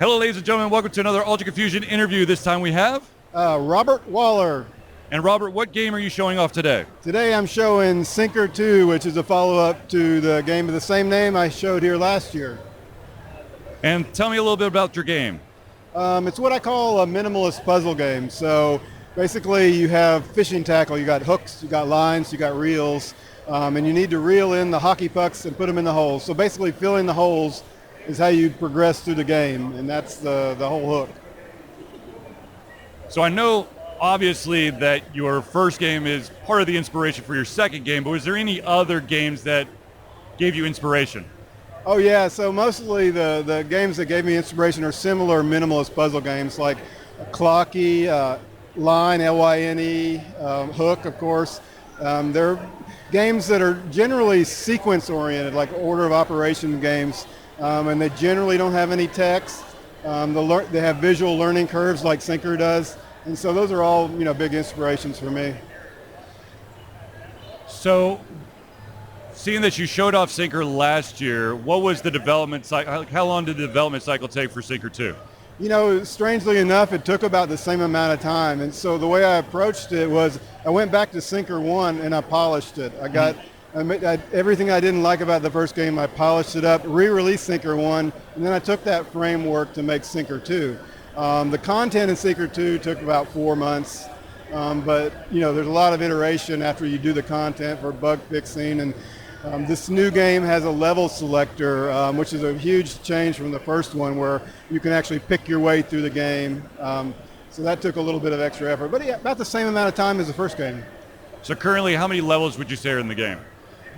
Hello, ladies and gentlemen. Welcome to another Ultra Confusion interview. This time we have Robert Walhler. And Robert, what game are you showing off today? Today I'm showing Sinkr 2, which is a follow-up to the game of the same name I showed here last year. And tell me a little bit about your game. It's what I call a minimalist puzzle game. So basically you have fishing tackle, you got hooks, you got lines, you got reels, and you need to reel in the hockey pucks and put them in the holes. So basically filling the holes is how you progress through the game, and that's the whole hook. So I know obviously that your first game is part of the inspiration for your second game, but was there any other games that gave you inspiration? Oh yeah, so mostly the games that gave me inspiration are similar minimalist puzzle games like Clocky, Line, L-Y-N-E, Hook, of course. They're games that are generally sequence oriented, like order of operation games, and they generally don't have any text. They have visual learning curves like Sinkr does, and so those are all big inspirations for me. So, seeing that you showed off Sinkr last year, what was the development cycle? How long did the development cycle take for Sinkr 2? Strangely enough, it took about the same amount of time, and so the way I approached it was I went back to Sinkr 1 and I polished it. Everything I didn't like about the first game, I polished it up, re-released Sinkr 1, and then I took that framework to make Sinkr 2. The content in Sinkr 2 took about 4 months, but there's a lot of iteration after you do the content for bug fixing, and this new game has a level selector, which is a huge change from the first one, where you can actually pick your way through the game. So that took a little bit of extra effort, but yeah, about the same amount of time as the first game. So currently, how many levels would you say are in the game?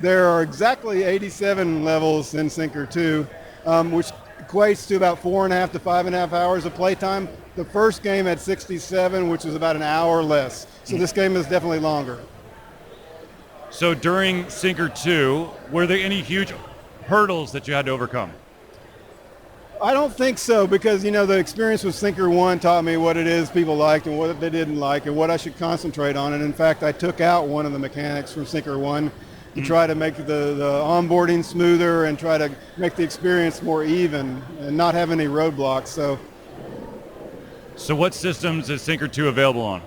There are exactly 87 levels in Sinkr 2, which equates to about 4.5 to 5.5 hours of playtime. The first game had 67, which is about an hour less. So this game is definitely longer. So during Sinkr 2, were there any huge hurdles that you had to overcome? I don't think so, because the experience with Sinkr 1 taught me what it is people liked and what they didn't like and what I should concentrate on. And in fact, I took out one of the mechanics from Sinkr 1 to try to make the onboarding smoother and try to make the experience more even and not have any roadblocks. So what systems is Sinkr 2 available on?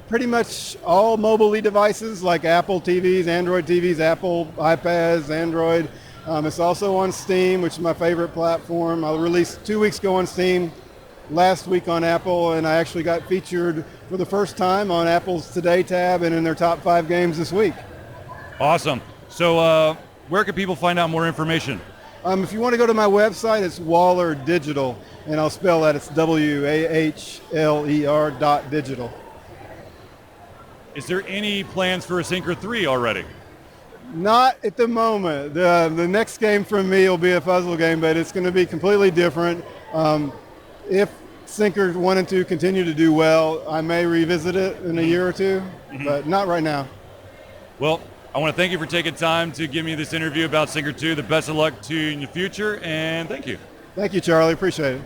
Pretty much all mobile devices like Apple TVs, Android TVs, Apple iPads, Android. It's also on Steam, which is my favorite platform. I released 2 weeks ago on Steam, last week on Apple, and I actually got featured for the first time on Apple's Today tab and in their top 5 games this week. Awesome. So where can people find out more information? If you want to go to my website, it's Walhler Digital, and I'll spell that. It's WAHLER.digital. Is there any plans for a Sinkr 3 already? Not at the moment. The next game from me will be a puzzle game, but it's going to be completely different. If Sinkr 1 and 2 continue to do well, I may revisit it in a year or two, but not right now. Well, I want to thank you for taking time to give me this interview about Sinkr 2. The best of luck to you in the future, and thank you. Thank you, Charlie. Appreciate it.